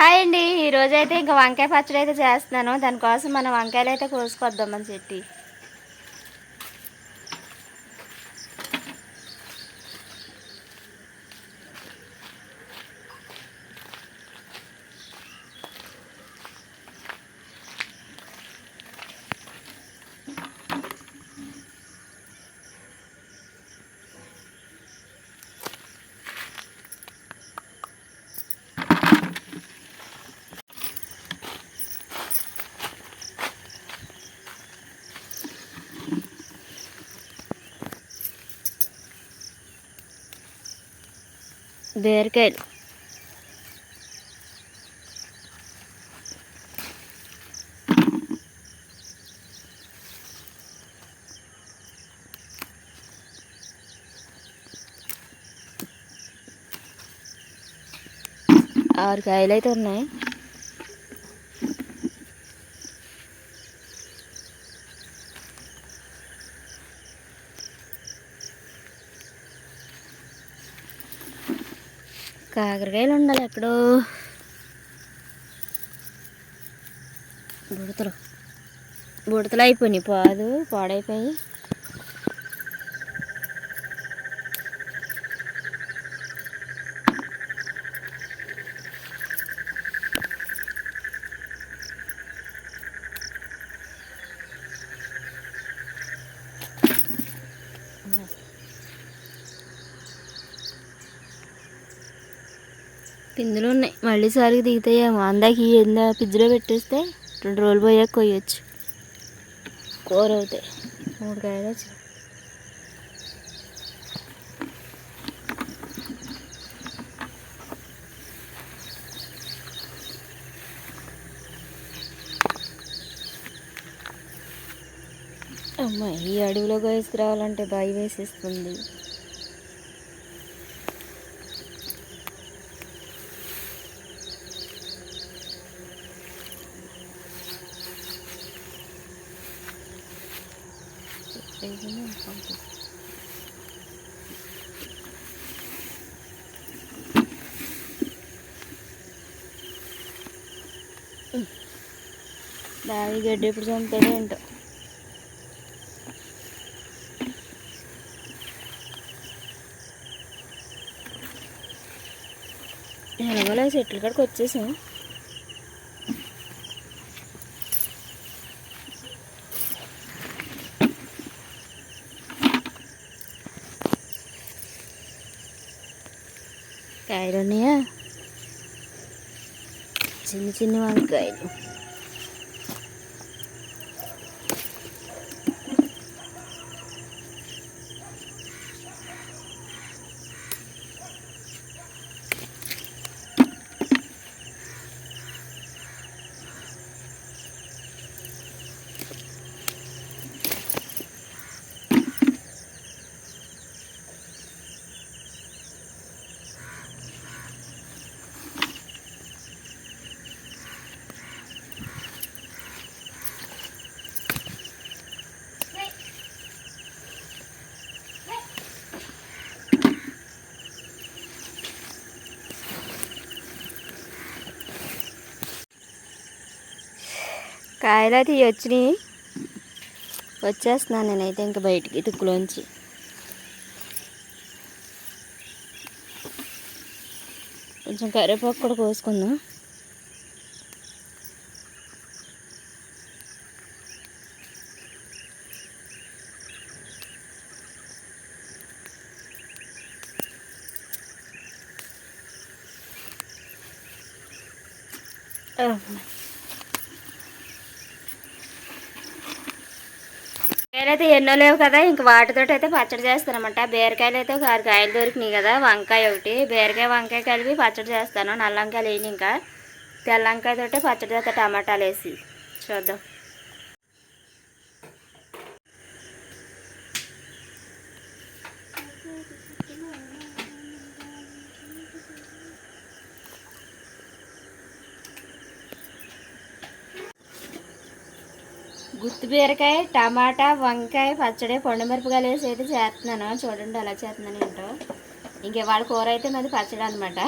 Hi అండి. ఈరోజైతే ఇంకా వంకాయ పచ్చడి అయితే చేస్తున్నాను. దానికోసం మనం వంకాయలు అయితే కోసుకొద్దామని చెప్పి బీరకాయలు ఆరు కాయలు అయితే ఉన్నాయి. కాకరకాయలు ఉండాలి ఎక్కడో బుడతలు అయిపోయినాయి. పాడైపోయి పిందులు ఉన్నాయి. మళ్ళీ సారికి దిగుతాయేమో. అందాక ఫ్రిడ్జ్లో పెట్టేస్తే 2 రోజులు పోయాక కొయ్యొచ్చు. కూర అవుతాయి. 3 కాయలు వచ్చి అమ్మాయి ఈ అడవిలో కోసుకురావాలంటే భయం వేసేస్తుంది. దాని గడ్డి ఎప్పుడు చంపుతాడో ఏంటో. ఎలాగోలా చెట్ల కాడికి వచ్చేసాం. కాయలు ఉన్నాయా? చిన్న చిన్న వంకాయలు. కాయలు అయితే వచ్చినాయి. వచ్చేస్తున్నాను నేనైతే ఇంకా బయటికి తుక్కులోంచి. కొంచెం కరివేపాకు కూడా కోసుకుందాం. బీరకాయలు అయితే ఎన్నో లేవు కదా, ఇంక వాటితో అయితే పచ్చడి చేస్తానమాట. బీరకాయలు అయితే ఒక 6 కాయలు దొరికినాయి కదా, వంకాయ ఒకటి, బీరకాయ వంకాయ కలిపి పచ్చడి చేస్తాను. నల్ల వంకాయలు వేయని, ఇంకా తెల్ల వంకాయతోటే పచ్చడి చేస్తా టమాటాలు వేసి. చూద్దాం. గుత్తి బీరకాయ, టమాటా, వంకాయ పచ్చడి పొండుమిరపకాయలు వేసి అయితే చేస్తున్నాను. చూడండి అలా చేస్తున్నాను ఏంటో. ఇంకే వాళ్ళ కూర అయితే మాది పచ్చడి అనమాట.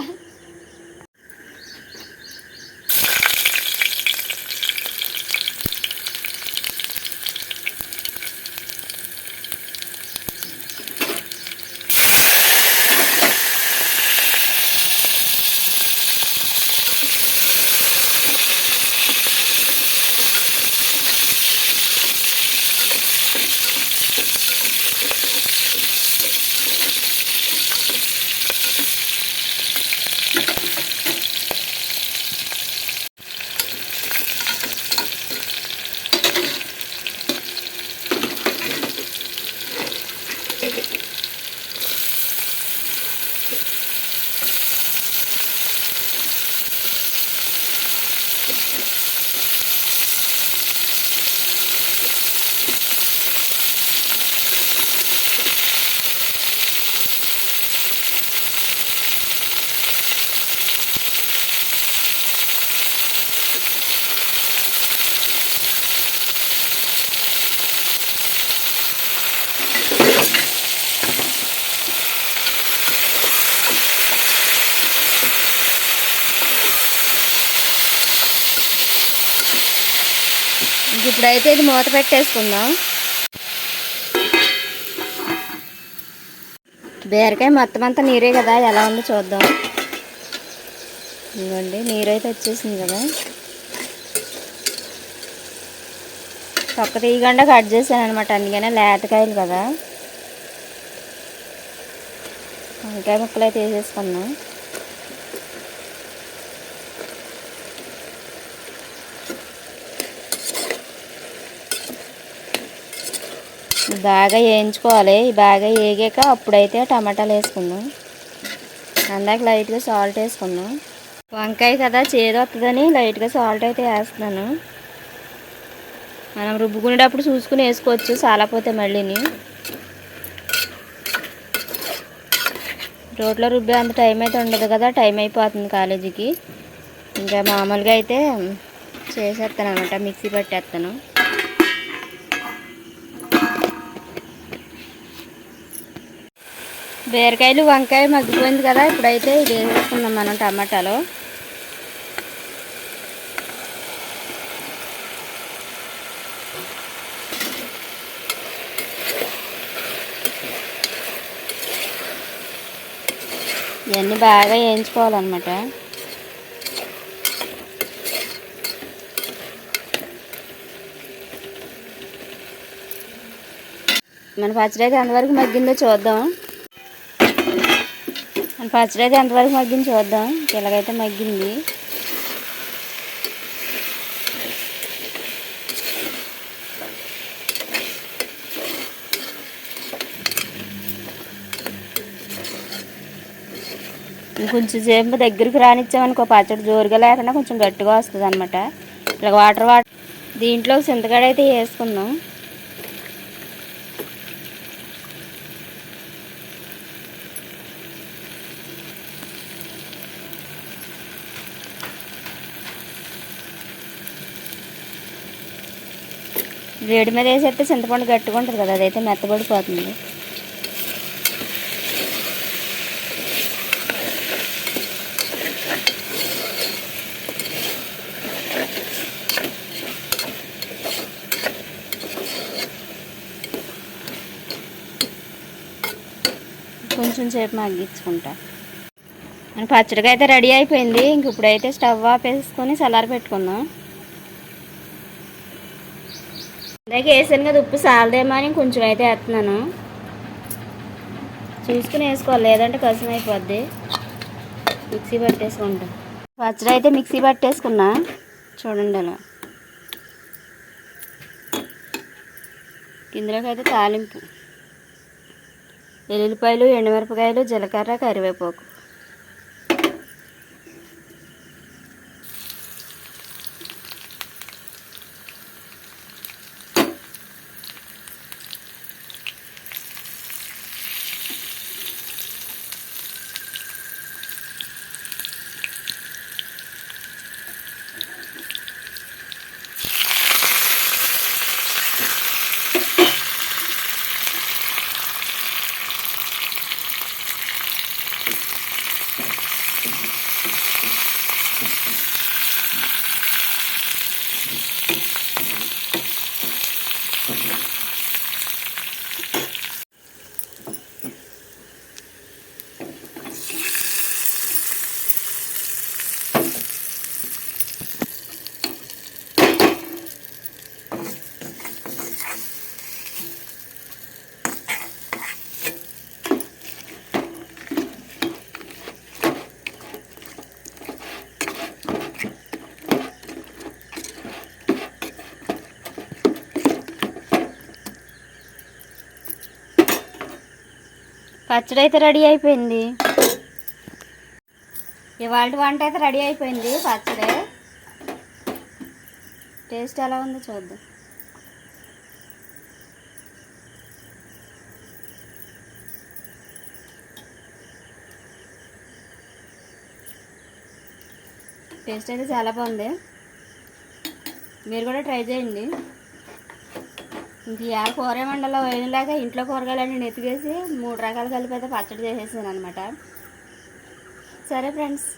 ఇప్పుడైతే ఇది మూత పెట్టేసుకుందాం. బీరకాయ మొత్తం అంతా నీరే కదా, ఎలా ఉందో చూద్దాం. ఇదిగోండి నీరైతే వచ్చేసింది కదా. తొక్క తీయకుండా కట్ చేశాను అనమాట, అందుకనే లేతకాయలు కదా. వంకాయ ముక్కలు అయితే వేసేసుకున్నాం. బాగా వేయించుకోవాలి. బాగా వేగాక అప్పుడైతే టమాటాలు వేసుకుందాం. అందాక లైట్గా సాల్ట్ వేసుకుందాం. వంకాయ కదా చేదు వస్తుందని లైట్గా సాల్ట్ అయితే వేస్తున్నాను. మనం రుబ్బుకునేటప్పుడు చూసుకుని వేసుకోవచ్చు, చాలాపోతే మళ్ళీని. రోట్లో రుబ్బే అంత టైం అయితే ఉండదు కదా, టైం అయిపోతుంది కాలేజీకి. ఇంకా మామూలుగా అయితే చేసేస్తాను అనమాట, మిక్సీ పట్టేస్తాను. బీరకాయలు వంకాయ మగ్గిపోయింది కదా, ఇప్పుడైతే ఇది వేసేసుకుందాం మనం టమాటాలో. ఇవన్నీ బాగా వేయించుకోవాలన్నమాట. మన పచ్చడి అయితే ఎంతవరకు మగ్గిందో చూద్దాం. మన పచ్చడి అయితే ఎంతవరకు మగ్గింది చూద్దాం. ఇలాగైతే మగ్గింది. కొంచెం సేపు దగ్గరికి రానిచ్చామనుకో పచ్చడి జోరుగా లేకుండా కొంచెం గట్టిగా వస్తుంది అనమాట. ఇలా వాటర్ దీంట్లో చింతకాడ అయితే వేసుకుందాం. వేడి మీద వేసేస్తే చింతపండు గట్టిగా ఉంటుంది కదా, అదైతే మెత్తబడిపోతుంది. కొంచెం సేపు మగ్గించుకుంటా. మన పచ్చడికి అయితే రెడీ అయిపోయింది. ఇంక ఇప్పుడైతే స్టవ్ ఆపేసుకొని చల్లారి పెట్టుకుందాం. ఇందాక వేసాను కదా ఉప్పు సాలదేమో అని కొంచెం అయితే వేస్తున్నాను. చూసుకుని వేసుకోవాలి, లేదంటే కసం అయిపోద్ది. మిక్సీ పట్టేసుకుంటా. పచ్చడి అయితే మిక్సీ పట్టేసుకున్నా చూడండి అలా. ఇందులోకి అయితే తాలింపు ఎల్లుల్లిపాయలు, ఎండుమిరపకాయలు, జీలకర్ర, కరివేపాకు. పచ్చడి అయితే రెడీ అయిపోయింది. ఇవాళ వంట అయితే రెడీ అయిపోయింది. పచ్చడి టేస్ట్ ఎలా ఉందో చూద్దాం. టేస్ట్ అయితే చాలా బాగుంది. మీరు కూడా ట్రై చేయండి. ఇంక ఇవాళ కూర మండలో వేయలేక ఇంట్లో కూరగాయలన్నీ నెతికేసి 3 రకాలు కలిపి అయితే పచ్చడి చేసేసాను అనమాట. సరే ఫ్రెండ్స్.